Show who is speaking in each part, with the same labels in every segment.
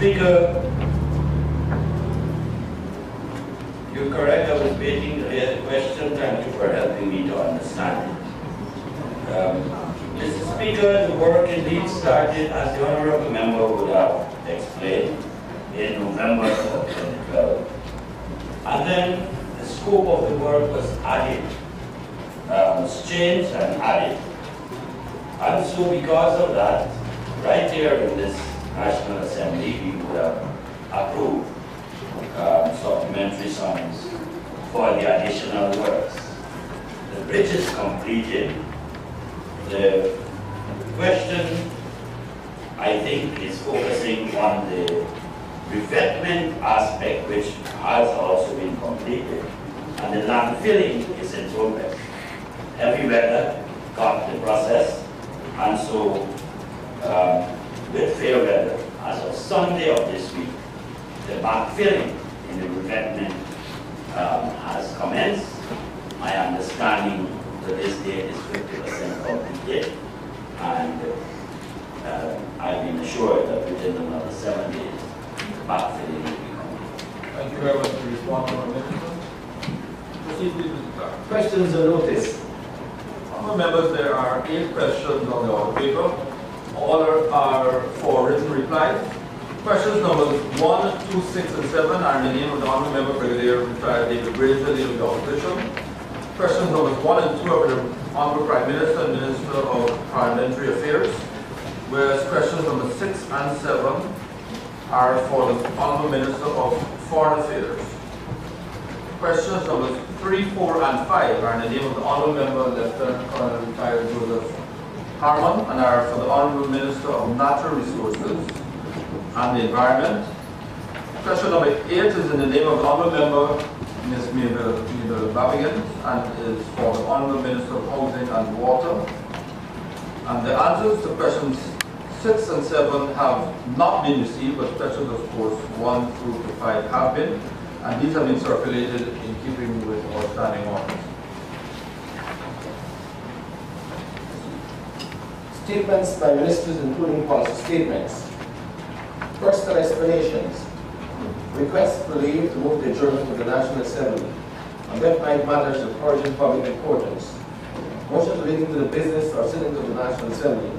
Speaker 1: Speaker, you're correct. I was waiting to hear the question. Thank you for helping me to understand it. Mr. Speaker, the work indeed started, as the Honourable Member would have explained, in November of 2012. And then the scope of the work was added, was changed and added. And so because of that, right here in this National Assembly, we would have approved supplementary sums for the additional works. The bridge is completed. The question, I think, is focusing on the revetment aspect, which has also been completed, and the land filling is in progress. Heavy weather got the process, and so with fair weather, as of Sunday of this week, the backfilling in the revetment has commenced. My understanding to this date is 50% completed, and I've been assured that within another 7 days, backfilling will be complete.
Speaker 2: Thank you very much for responding, Honourable Minister. Proceed with the clerk.
Speaker 3: Questions are noticed.
Speaker 2: Honourable members, there are 8 questions on the order paper. All are for written reply. Questions numbers 1, 2, 6, and 7 are in the name of the Honourable Member Brigadier Retired David Brazier, Leader of the Opposition. Questions numbers 1 and 2 are for the Honourable Prime Minister and Minister of Parliamentary Affairs, whereas questions numbers 6 and 7 are for the Honourable Minister of Foreign Affairs. Questions numbers 3, 4, and 5 are in the name of the Honourable Member Lieutenant Colonel Retired Joseph Harmon and are for the Honourable Minister of Natural Resources and the Environment. Question number 8 is in the name of the Honourable Member Ms. Mabel Babigans and is for the Honourable Minister of Housing and Water. And the answers to questions 6 and 7 have not been received, but questions of course 1 through to 5 have been, and these have been circulated in keeping with our standing orders.
Speaker 3: Statements by ministers, including policy statements. Personal explanations. Request for leave to move the adjournment of the National Assembly on definite matters of urgent public importance. Motion relating to the business or sittings of the National Assembly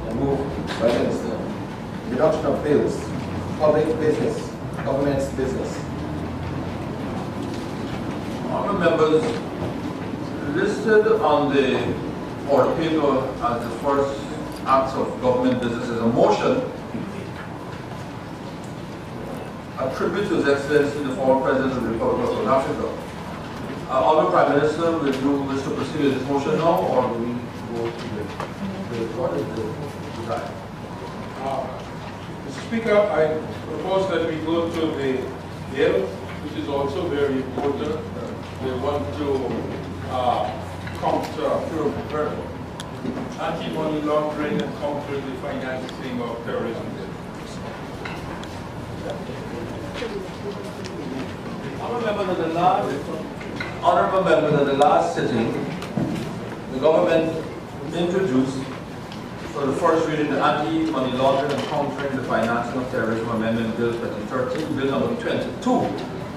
Speaker 3: and moved by Minister. Reduction of bills. Public business. Government's business.
Speaker 2: Honourable members, listed on the order paper as the first acts of government business is a motion attributed to His Excellency the former President of the Republic of South Africa. Honourable Prime Minister, will you wish to proceed with this motion now, or do we go to what is the desire?
Speaker 4: Mr. Speaker, I propose that we go to the bill, which is also very important. We want to counter anti-money laundering and counter the financing of terrorism.
Speaker 2: Honourable members, at the last sitting, the government introduced for the first reading the Anti-Money Laundering and Countering the Financing of Terrorism Amendment Bill 2013, Bill number 22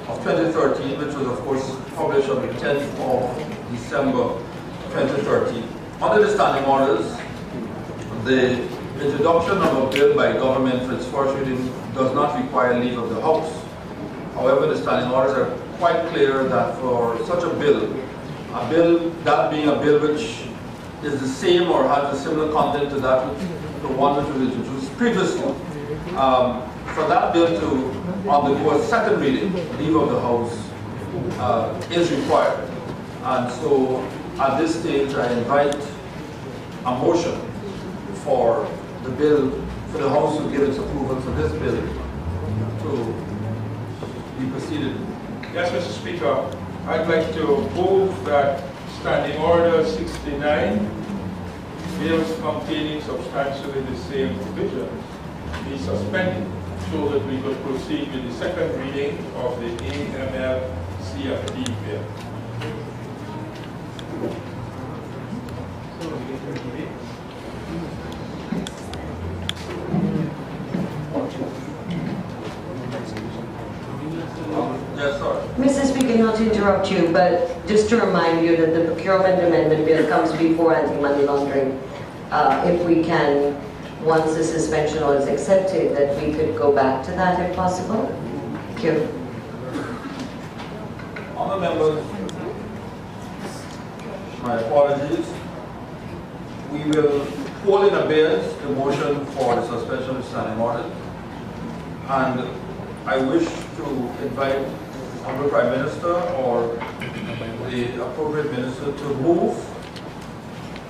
Speaker 2: of 2013, which was of course published on the 10th of December 2013. Under the standing orders, the introduction of a bill by government for its first reading does not require leave of the House. However, the standing orders are quite clear that for such a bill, that being a bill which is the same or has a similar content to that, the one which was introduced previously, for that bill to undergo a second reading, leave of the House is required. And so, at this stage, I invite a motion for the bill, for the House to give its approval for this bill to be proceeded.
Speaker 4: Yes, Mr. Speaker, I'd like to move that Standing Order 69, bills containing substantially the same provisions, be suspended so that we could proceed with the second reading of the AML CFD bill.
Speaker 5: absolutely not interrupt you, but just to remind you that the procurement amendment bill comes before anti-money laundering. If we can, once the suspension order is accepted, that we could go back to that if possible. Thank you.
Speaker 2: Honourable members, my apologies. We will call in abeyance the motion for the suspension of standing order. And I wish to invite Honourable Prime Minister or the appropriate minister to move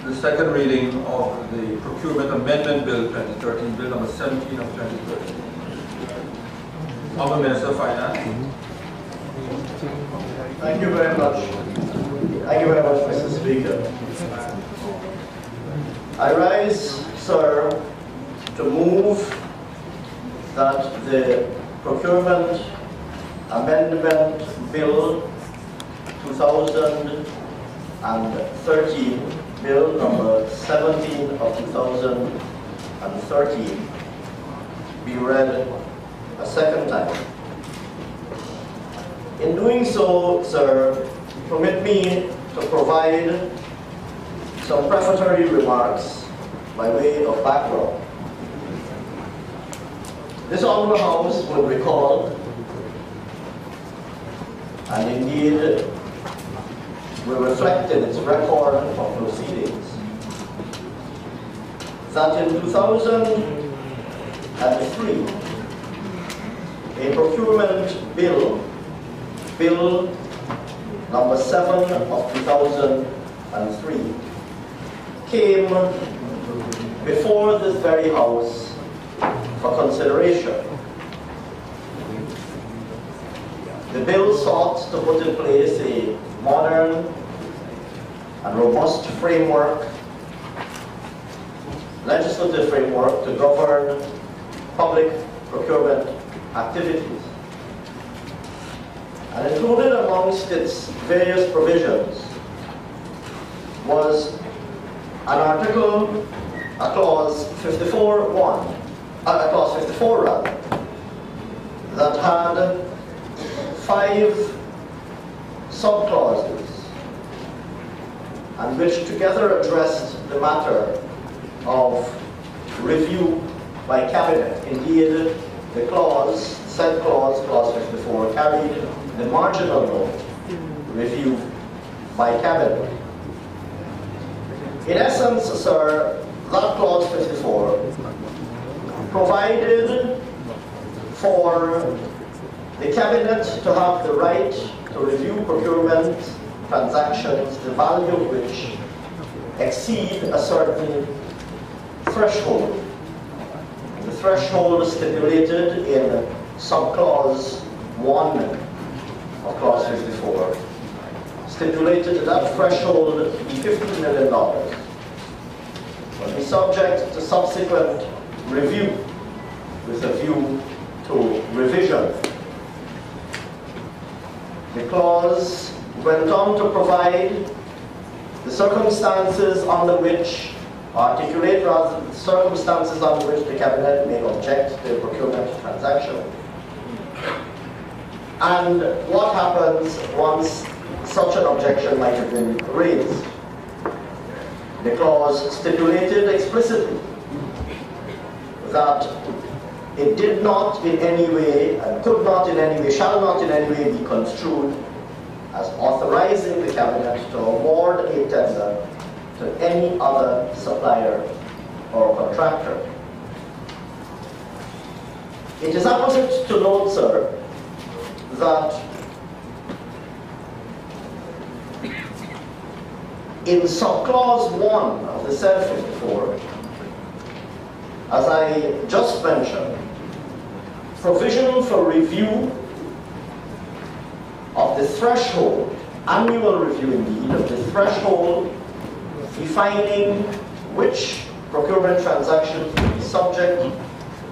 Speaker 2: the second reading of the Procurement Amendment Bill 2013, Bill number 17 of 2013. Honourable Minister of Finance.
Speaker 3: Thank you very much. Thank you very much, Mr. Speaker. I rise, sir, to move that the Procurement Amendment Bill 2013, Bill number 17 of 2013, be read a second time. In doing so, sir, permit me to provide some prefatory remarks by way of background. This Honourable House would recall, and indeed will reflect in its record of proceedings, that in 2003, a procurement bill, Bill number 7 of 2003, came before this very House for consideration. The bill sought to put in place a modern and robust framework, legislative framework to govern public procurement activities. And included amongst its various provisions was an article, a clause 54 rather, that had 5 subclauses, and which together addressed the matter of review by Cabinet. Indeed, the clause, said clause, clause 54, carried the marginal note, review by Cabinet. In essence, sir, that clause 54 provided for the Cabinet to have the right to review procurement transactions, the value of which exceed a certain threshold. The threshold stipulated in subclause 1 of clause 54 stipulated that threshold be $15 million, will be subject to subsequent review with a view to revision. The clause went on to provide the circumstances under which, articulate rather, the circumstances under which the Cabinet may object to a procurement transaction, and what happens once such an objection might have been raised. The clause stipulated explicitly that it did not in any way, and could not in any way, shall not in any way be construed as authorizing the Cabinet to award a tender to any other supplier or contractor. It is apposite to note, sir, that in subclause 1 of the said 54, as I just mentioned, provision for review of the threshold, annual review indeed, of the threshold defining which procurement transactions will be subject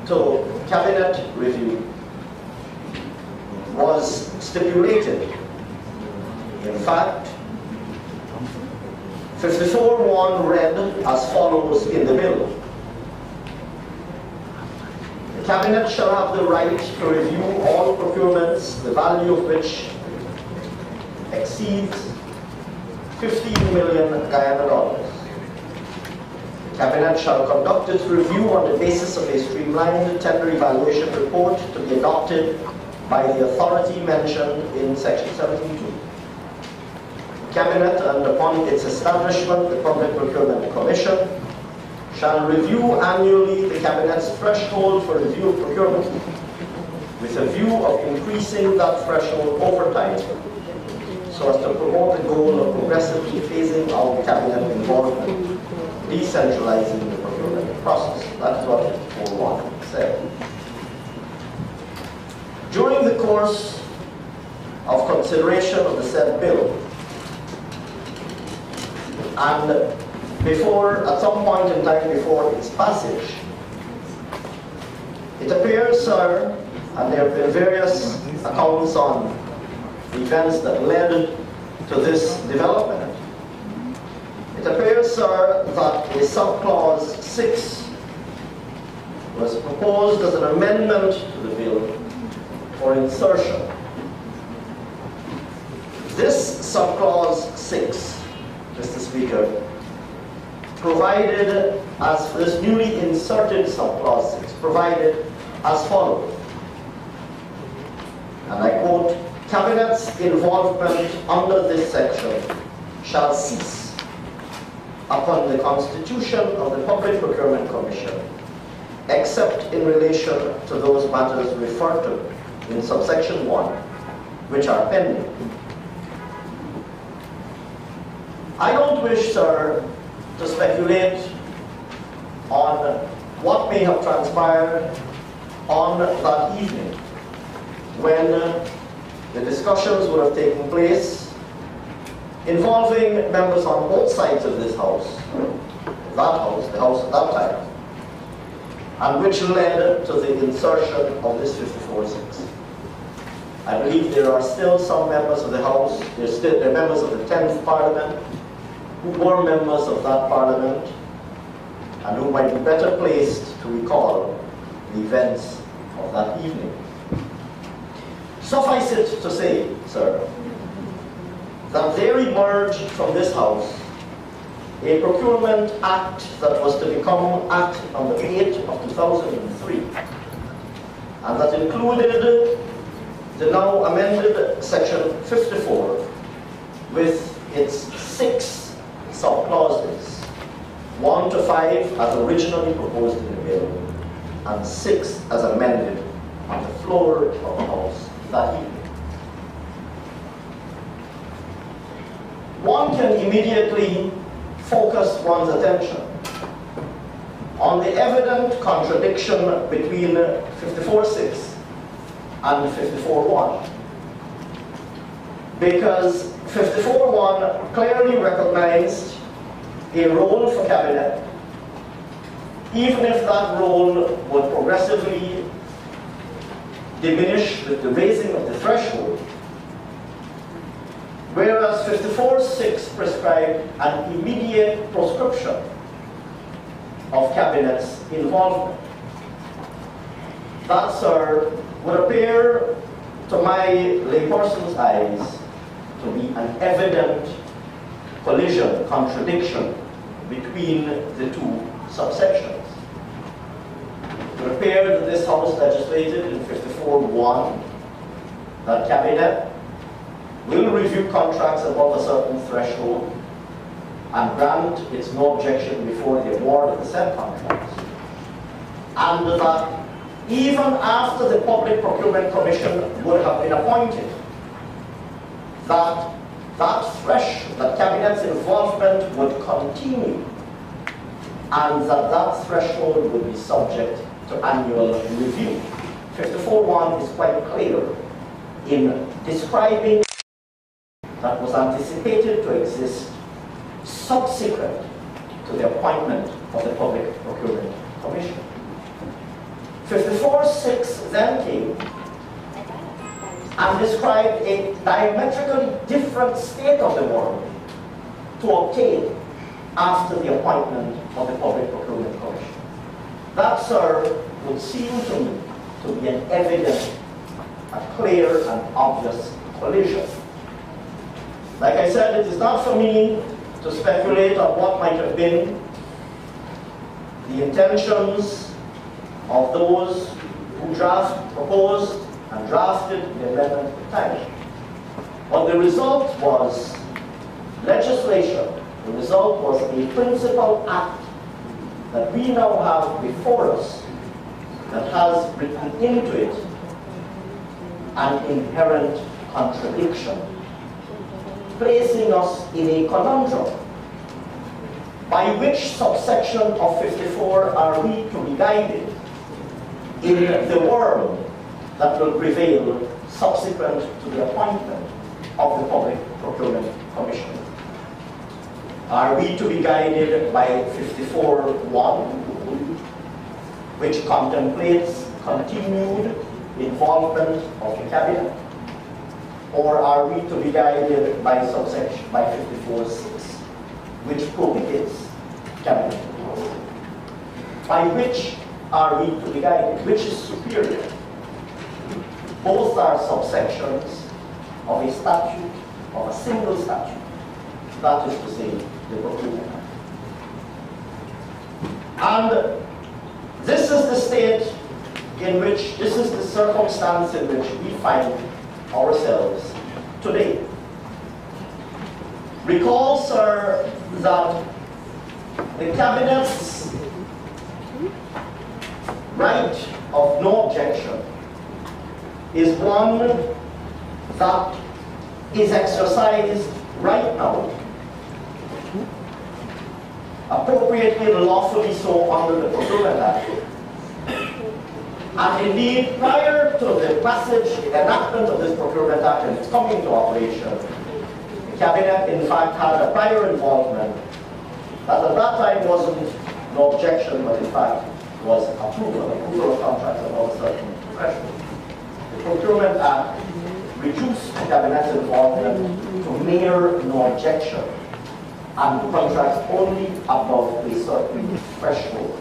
Speaker 3: to Cabinet review was stipulated. In fact, 54(1) read as follows in the bill. The Cabinet shall have the right to review all procurements, the value of which
Speaker 6: exceeds 15 million Guyana dollars. The Cabinet shall conduct its review on the basis of a streamlined tender evaluation report to be adopted by the authority mentioned in Section 17.2. The Cabinet, and upon its establishment, the Public Procurement Commission shall review annually the Cabinet's threshold for review of procurement, with a view of increasing that threshold over time, so as to promote the goal of progressively phasing out Cabinet involvement, decentralizing the procurement process. That is what 54.1 said. During the course of consideration of the said bill, and before, at some point in time before its passage, it appears, sir, and there have been various accounts on events that led to this development. It appears, sir, that a subclause 6 was proposed as an amendment to the bill for insertion. This subclause 6, Mr. Speaker, provided as this newly inserted subclause 6, provided as follows. And I quote, Cabinet's involvement under this section shall cease upon the constitution of the Public Procurement Commission, except in relation to those matters referred to in subsection 1, which are pending. I don't wish, sir, to speculate on what may have transpired on that evening when the discussions would have taken place involving members on both sides of this house, the house at that time, and which led to the insertion of this 54.6. I believe there are still some members of the House, there are members of the 10th Parliament, who were members of that Parliament, and who might be better placed to recall the events of that evening. Suffice it to say, sir, that there emerged from this House a procurement act that was to become Act number 8 of 2003, and that included the now amended Section 54 with its 6 subclauses, 1 to 5 as originally proposed in the bill, and 6 as amended on the floor of the House that evening. One can immediately focus one's attention on the evident contradiction between 54.6 and 54.1, because 54.1 clearly recognized a role for Cabinet, even if that role would progressively diminish with the raising of the threshold, whereas 54.6 prescribed an immediate proscription of Cabinet's involvement. That, sir, would appear to my layperson's eyes to be an evident collision, contradiction between the two subsections. It would appear that this House legislated in 54.1 that Cabinet will review contracts above a certain threshold and grant its no objection before the award of the said contracts, and that even after the Public Procurement Commission would have been appointed, that Cabinet's involvement would continue, and that threshold would be subject to annual review. 54.1 is quite clear in describing that was anticipated to exist subsequent to the appointment of the Public Procurement Commission. 54.6 then came and described a diametrically different state of the world to obtain after the appointment of the Public Procurement Commission. That, sir, would seem to me to be an evident, a clear and obvious collision. Like I said, it is not for me to speculate on what might have been the intentions of those who proposed and drafted the amendment at the time. But the result was legislation. The result was a principal act that we now have before us that has written into it an inherent contradiction, placing us in a conundrum. By which subsection of 54 are we to be guided in the world that will prevail subsequent to the appointment of the Public Procurement Commission? Are we to be guided by 54.1, which contemplates continued involvement of the Cabinet? Or are we to be guided by subsection, by 54.6, which prohibits Cabinet involvement? By which are we to be guided? Which is superior? Both are subsections of a statute, of a single statute. That is to say, the Procurement Act. And this is the state in which, this is the circumstance in which we find ourselves today. Recall, sir, that the Cabinet's right of no objection is one that is exercised right now, appropriately and lawfully so under the Procurement Act. And indeed, prior to the passage, the enactment of this Procurement Act and its coming into operation, the Cabinet, in fact, had a prior involvement that at that time wasn't no objection, but in fact was approval of contracts above a certain threshold. The Procurement Act reduced the Cabinet's involvement to mere no objection and contracts only above a certain threshold.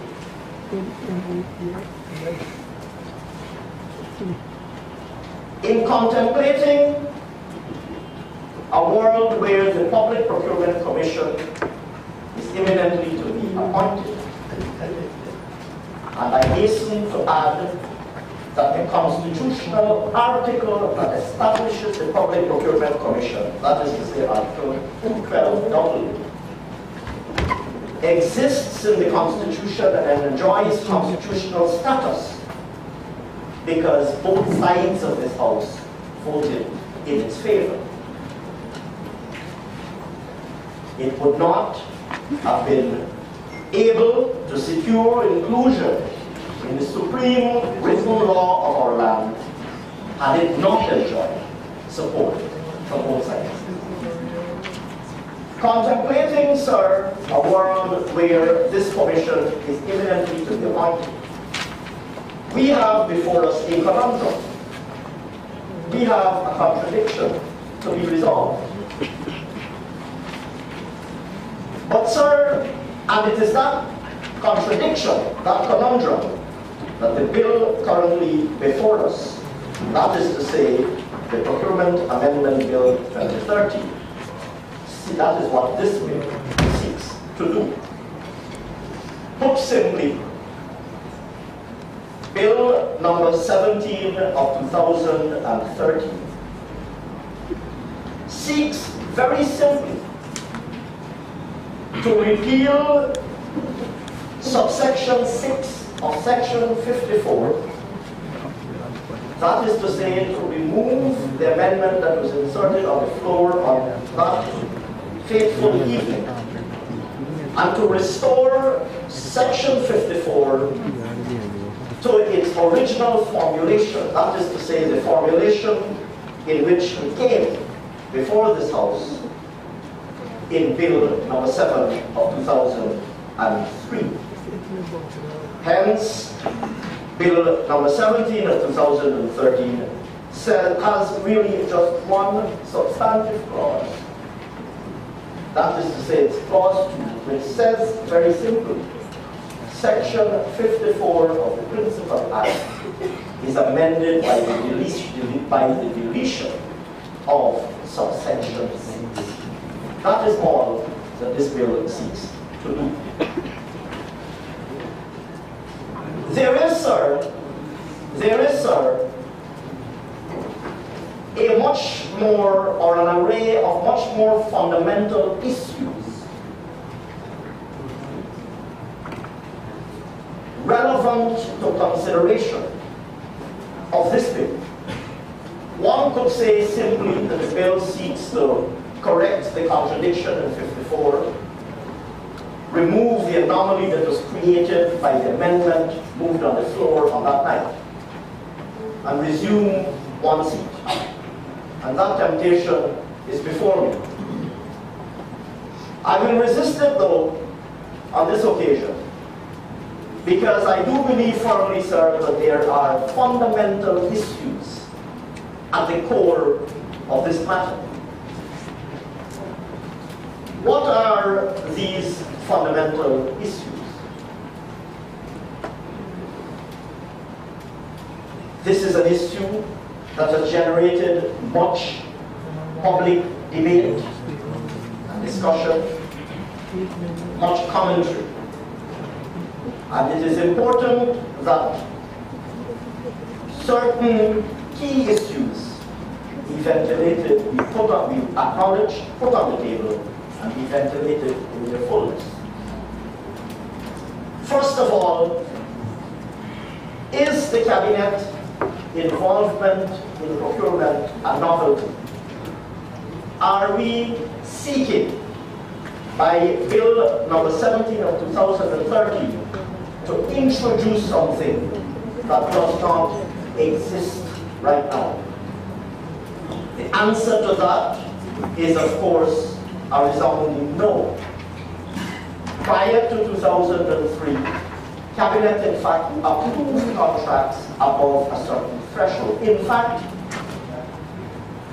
Speaker 6: In contemplating a world where the Public Procurement Commission is imminently to be appointed, and I hasten to add that the constitutional article that establishes the Public Procurement Commission, that is to say Article 212W, exists in the Constitution and enjoys constitutional status because both sides of this House voted in its favor. It would not have been able to secure inclusion in the supreme written law of our land had it not enjoyed support from both sides. Contemplating, sir, a world where this commission is imminently to be appointed, we have before us a conundrum. We have a contradiction to be resolved. But, sir, and it is that contradiction, that conundrum, that the bill currently before us, that is to say, the Procurement Amendment Bill 2030, that is what this bill seeks to do. Put simply, Bill number 17 of 2013 seeks very simply to repeal subsection 6 of section 54. That is to say, to remove the amendment that was inserted on the floor on that fateful evening, and to restore section 54 to its original formulation. That is to say, the formulation in which it came before this House in Bill number 7 of 2003. Hence, Bill number 17 of 2013 has really just one substantive clause. That is to say, it's clause 2, which says very simply, section 54 of the Principal Act is amended by the deletion of subsection 6. That is all that this bill seeks to do. There is, sir, a much more, or an array of much more fundamental issues relevant to consideration of this bill. One could say simply that the bill seeks to correct the contradiction in 54, remove the anomaly that was created by the amendment moved on the floor on that night, and resume one seat. And that temptation is before me. I will resist it, though, on this occasion, because I do believe firmly, sir, that there are fundamental issues at the core of this matter. What are these fundamental issues? This is an issue that has generated much public debate and discussion, much commentary. And it is important that certain key issues be ventilated, be acknowledged, put on the table, and be ventilated in their fullness. First of all, is the cabinet involvement in procurement a novelty? Are we seeking, by Bill number 17 of 2013, to introduce something that does not exist right now? The answer to that is, of course, a resounding no. Prior to 2003, Cabinet, in fact, approved contracts above a certain threshold. In fact,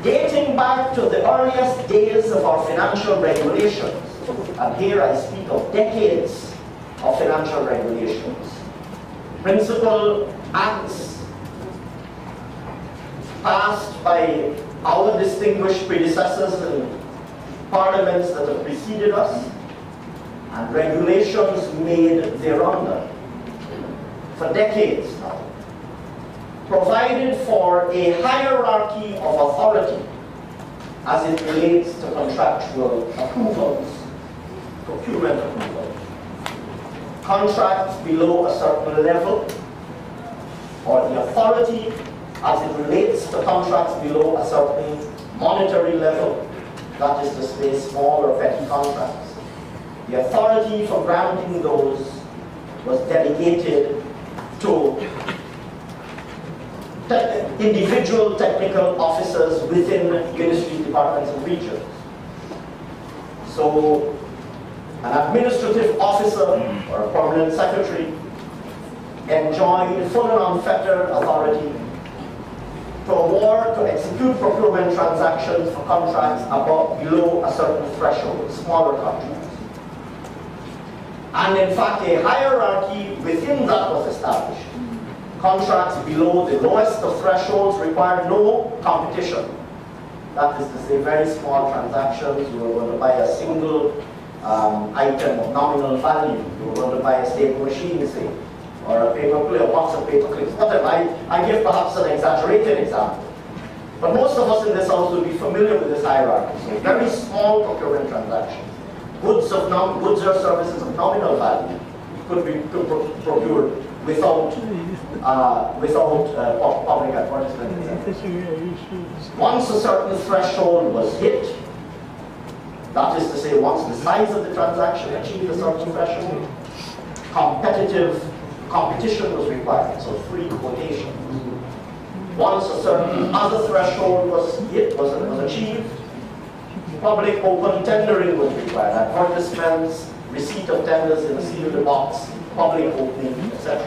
Speaker 6: dating back to the earliest days of our financial regulations, and here I speak of decades of financial regulations, principal acts passed by our distinguished predecessors in parliaments that have preceded us, and regulations made thereunder for decades now, provided for a hierarchy of authority as it relates to contractual approvals, procurement approvals. Contracts below a certain level, or the authority as it relates to contracts below a certain monetary level, that is to say small or petty contracts. The authority for granting those was delegated to individual technical officers within ministry, departments, and regions. So, an administrative officer or a permanent secretary enjoyed full and unfettered authority to award, to execute procurement transactions for contracts below a certain threshold, smaller contracts. And in fact, a hierarchy within that was established. Contracts below the lowest of thresholds required no competition. That is to say, very small transactions. You were going to buy a single item of nominal value. You were going to buy a staple machine, say, or a paper clip, a box of paper clips, whatever. I give perhaps an exaggerated example. But most of us in this house will be familiar with this hierarchy. So very small procurement transactions. Goods or services of nominal value could be procured without public advertisement. Once a certain threshold was hit, that is to say, once the size of the transaction achieved a certain threshold, competition was required, so free quotation. Once a certain other threshold was achieved, public open tendering was required, advertisements, receipt of tenders in a sealed box, public opening, etc.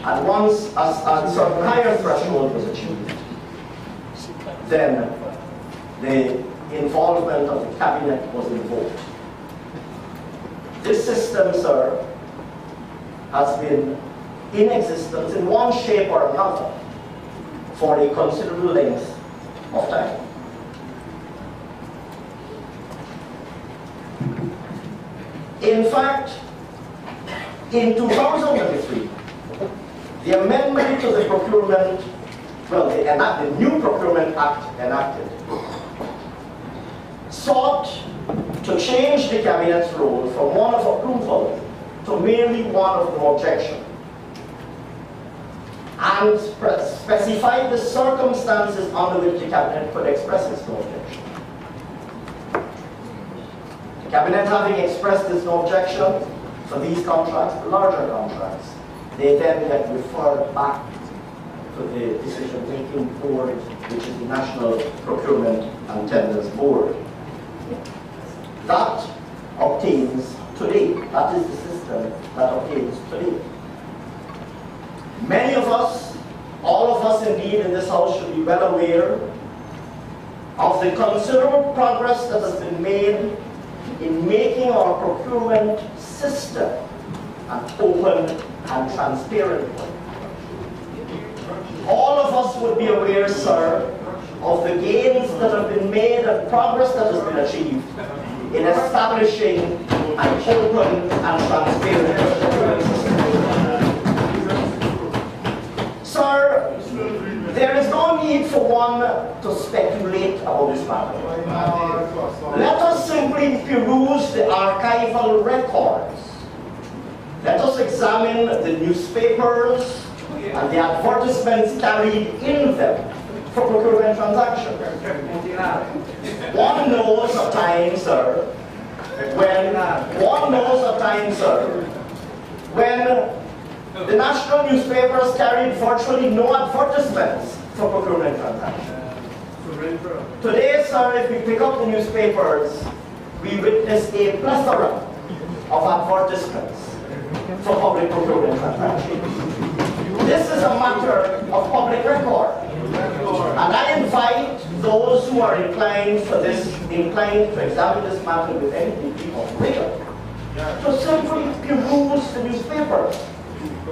Speaker 6: And once a certain higher threshold was achieved, then the involvement of the cabinet was invoked. This system, sir, has been in existence in one shape or another for a considerable length of time. In fact, in 2003, the amendment to the procurement, well, the new Procurement Act enacted, sought to change the Cabinet's role from one of approval to merely one of no objection, and specified the circumstances under which the Cabinet could express its no objection. The Cabinet having expressed its no objection for these contracts, the larger contracts, they then get referred back to the decision-making board, which is the National Procurement and Tenders Board. That obtains today. That is the system that obtains today. Many of us, all of us indeed in this house, should be well aware of the considerable progress that has been made in making our procurement system an open and transparent one. All of us would be aware, sir, of the gains that have been made and progress that has been achieved in establishing an open and transparent procurement system. Sir, there is no need for one to speculate about this matter. Let us simply peruse the archival records. Let us examine the newspapers and the advertisements carried in them for procurement transactions. One knows at times, sir, when the national newspapers carried virtually no advertisements for procurement transactions. Today, sir, if we pick up the newspapers, we witness a plethora of advertisements for public procurement transactions. This is a matter of public record. And I invite those who are inclined to examine this matter with any degree of rigor, to simply peruse the newspapers.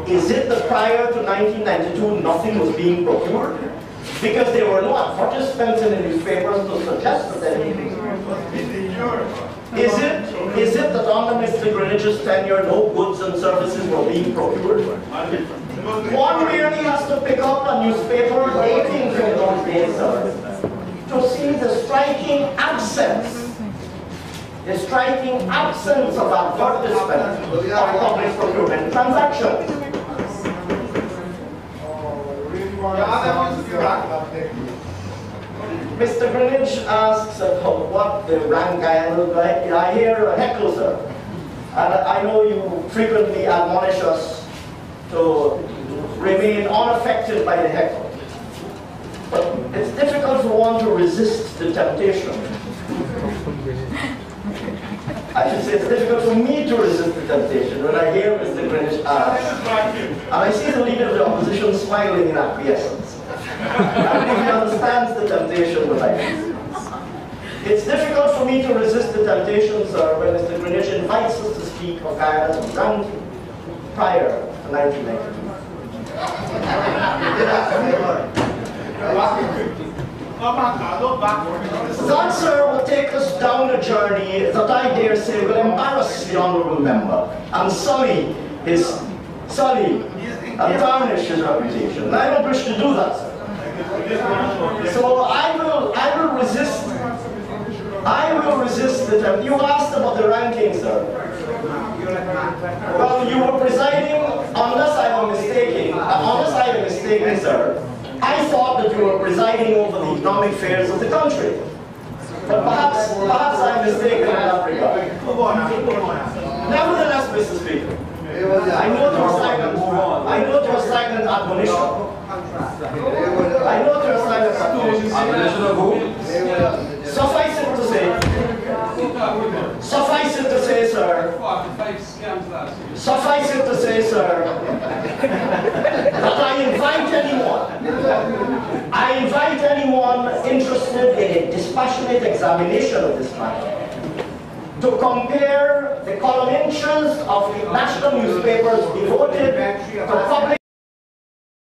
Speaker 6: Is it that prior to 1992 nothing was being procured? Because there were no advertisements in the newspapers to suggest that anything was being procured. Is it that under Mr. Greenwich's tenure no goods and services were being procured? One really has to pick up a newspaper dating from those days, sir, to see the striking absence of advertisement of public procurement transactions. Mr. Greenwich asks about what the rank I am. I hear a heckle, sir. And I know you frequently admonish us to remain unaffected by the heckle. But it's difficult for one to resist the temptation. I should say it's difficult for me to resist the temptation when I hear Mr. Greenwich ask. And I see the leader of the opposition smiling in acquiescence. I believe he understands the temptation that I face. It's difficult for me to resist the temptation, sir, when Mr. Greenwich invites us to speak of Guyana's ranking prior to 1992. That, sir, will take us down a journey that I dare say will embarrass the honourable member and sully and tarnish his reputation. And I don't wish to do that, sir. So I will resist the temptation. You asked about the ranking, sir. Well, you were presiding, unless I am mistaken, sir. I thought that you were presiding over the economic affairs of the country. But perhaps I'm mistaken in that regard. Nevertheless, Mr. Speaker, I know your silent admonition. I know your silent admonition of who? Suffice it to say, sir, that I invite anyone interested in a dispassionate examination of this matter to compare the column inches of the national newspapers devoted to public